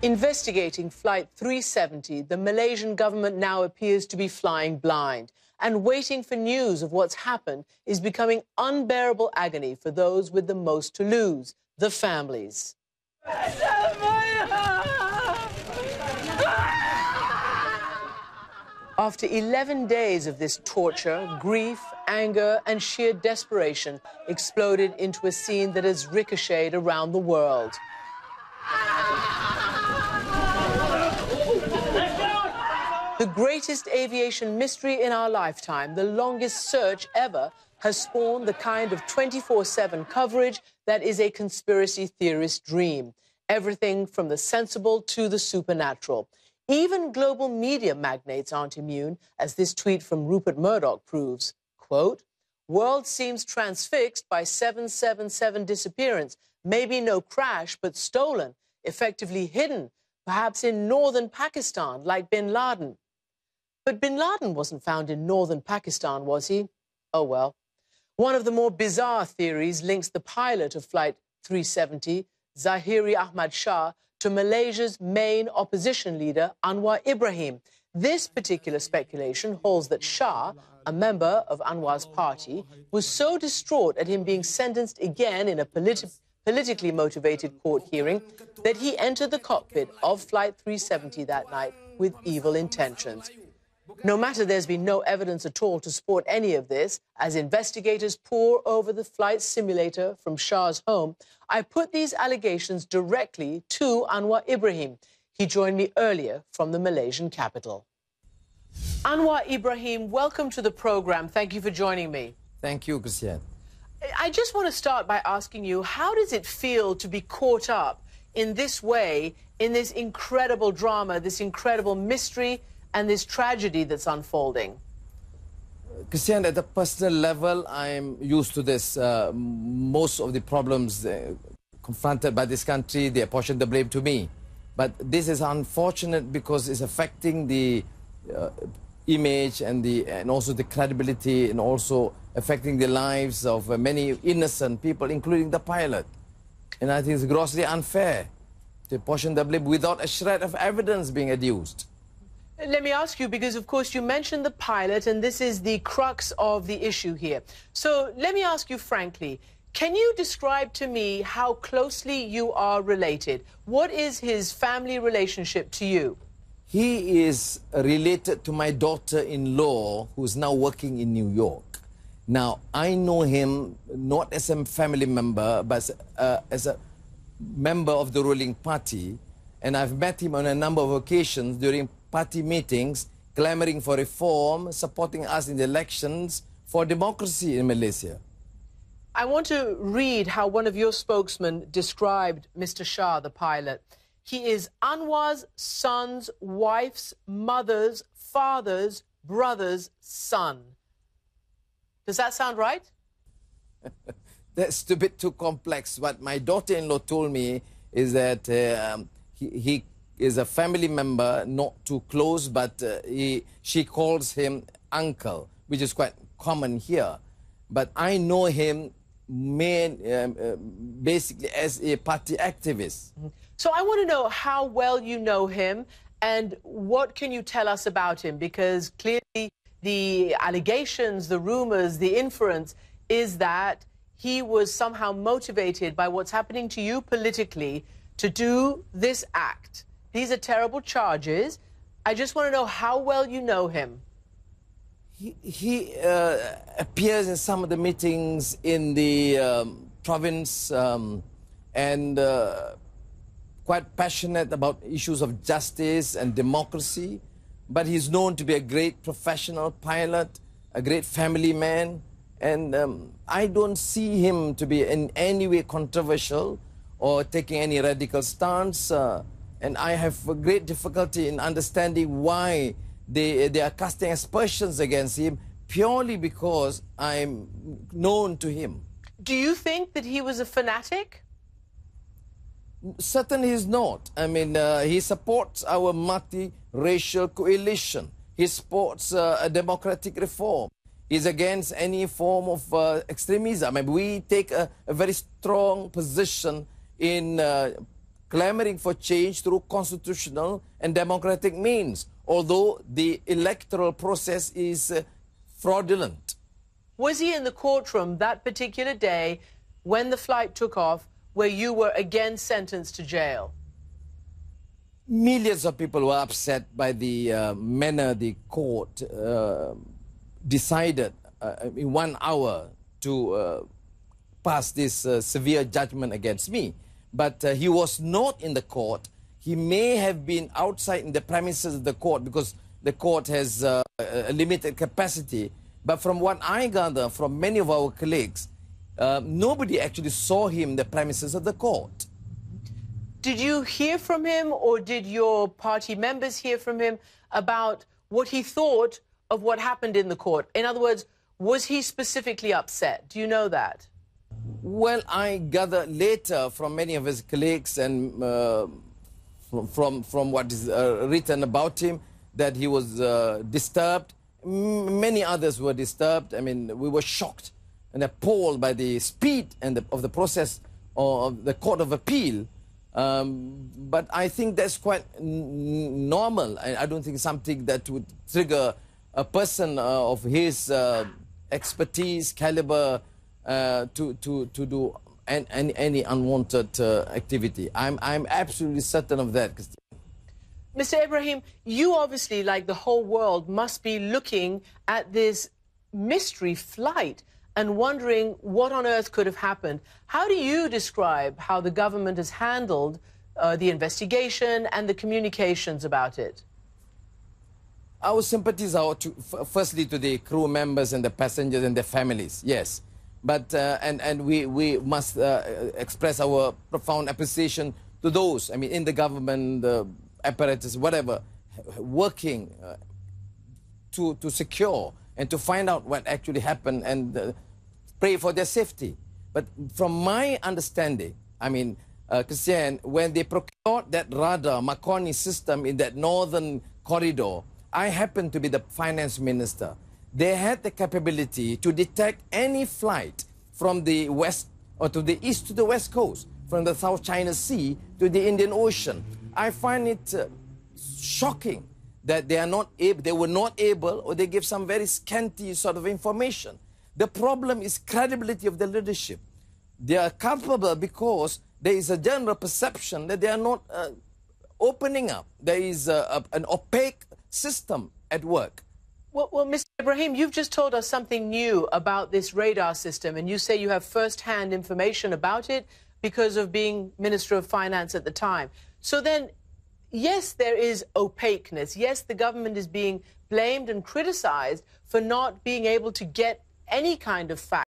Investigating Flight 370, the Malaysian government now appears to be flying blind. And waiting for news of what's happened is becoming unbearable agony for those with the most to lose, the families. After 11 days of this torture, grief, anger and sheer desperation exploded into a scene that has ricocheted around the world. The greatest aviation mystery in our lifetime, the longest search ever, has spawned the kind of 24/7 coverage that is a conspiracy theorist dream. Everything from the sensible to the supernatural. Even global media magnates aren't immune, as this tweet from Rupert Murdoch proves. Quote, "World seems transfixed by 777 disappearance. Maybe no crash, but stolen, effectively hidden, perhaps in northern Pakistan, like bin Laden." But bin Laden wasn't found in northern Pakistan, was he? Oh, well. One of the more bizarre theories links the pilot of Flight 370, Zahiri Ahmad Shah, to Malaysia's main opposition leader, Anwar Ibrahim. This particular speculation holds that Shah, a member of Anwar's party, was so distraught at him being sentenced again in a politically motivated court hearing that he entered the cockpit of Flight 370 that night with evil intentions. No matter there's been no evidence at all to support any of this, as investigators pore over the flight simulator from Shah's home, I put these allegations directly to Anwar Ibrahim. He joined me earlier from the Malaysian capital. Anwar Ibrahim, welcome to the program. Thank you for joining me. Thank you, Christian. I just want to start by asking you, how does it feel to be caught up in this way, in this incredible drama, this incredible mystery, and this tragedy that's unfolding? Christian, at a personal level, I'm used to this. Most of the problems confronted by this country, they apportion the blame to me. But this is unfortunate because it's affecting the image and also the credibility, and also affecting the lives of many innocent people, including the pilot. And I think it's grossly unfair to apportion the blame without a shred of evidence being adduced. Let me ask you, because, of course, you mentioned the pilot, and this is the crux of the issue here. So let me ask you frankly, can you describe to me how closely you are related? What is his family relationship to you? He is related to my daughter-in-law, who is now working in New York. Now, I know him not as a family member, but as a member of the ruling party. And I've met him on a number of occasions during party meetings, clamoring for reform, supporting us in the elections for democracy in Malaysia. I want to read how one of your spokesmen described Mr. Shah, the pilot. He is Anwar's son's wife's mother's father's brother's son. Does that sound right? That's a bit too complex. What my daughter-in-law told me is that he is a family member, not too close, but she calls him uncle, which is quite common here. But I know him basically as a party activist. So I want to know how well you know him, and what can you tell us about him? Because clearly the allegations, the rumors, the inference is that he was somehow motivated by what's happening to you politically to do this act. These are terrible charges. I just want to know how well you know him. He appears in some of the meetings in the province and quite passionate about issues of justice and democracy. But he's known to be a great professional pilot, a great family man. And I don't see him to be in any way controversial or taking any radical stance. And I have a great difficulty in understanding why they are casting aspersions against him purely because I'm known to him. Do you think that he was a fanatic? Certainly he's not. I mean, he supports our multi-racial coalition. He supports a democratic reform. He's against any form of extremism. I mean, we take a very strong position in clamoring for change through constitutional and democratic means, although the electoral process is fraudulent. Was he in the courtroom that particular day when the flight took off where you were again sentenced to jail? Millions of people were upset by the manner the court decided in 1 hour to pass this severe judgment against me. But he was not in the court. He may have been outside in the premises of the court because the court has a limited capacity. But from what I gather from many of our colleagues, nobody actually saw him in the premises of the court. Did you hear from him, or did your party members hear from him about what he thought of what happened in the court? In other words, was he specifically upset? Do you know that? Well, I gather later from many of his colleagues and from what is written about him that he was disturbed. Many others were disturbed. I mean, we were shocked and appalled by the speed and of the process of the Court of Appeal. But I think that's quite normal. I don't think something that would trigger a person of his expertise, caliber, to do any unwanted activity. I'm absolutely certain of that. Mr. Ibrahim, you obviously, like the whole world, must be looking at this mystery flight and wondering what on earth could have happened. How do you describe how the government has handled the investigation and the communications about it? Our sympathies are firstly to the crew members and the passengers and their families, yes. But, and we must express our profound appreciation to those, I mean, in the government, the apparatus, whatever, working to secure and to find out what actually happened and pray for their safety. But from my understanding, I mean, Christian, when they procured that radar Marconi system in that northern corridor, I happened to be the finance minister. They had the capability to detect any flight from the west or to the east to the west coast, from the South China Sea to the Indian Ocean. I find it shocking that they were not able, or they give some very scanty sort of information. The problem is credibility of the leadership. They are culpable because there is a general perception that they are not opening up. There is an opaque system at work. Well, Mr. Ibrahim, you've just told us something new about this radar system, and you say you have first-hand information about it because of being Minister of Finance at the time. So then, yes, there is opaqueness. Yes, the government is being blamed and criticized for not being able to get any kind of fact.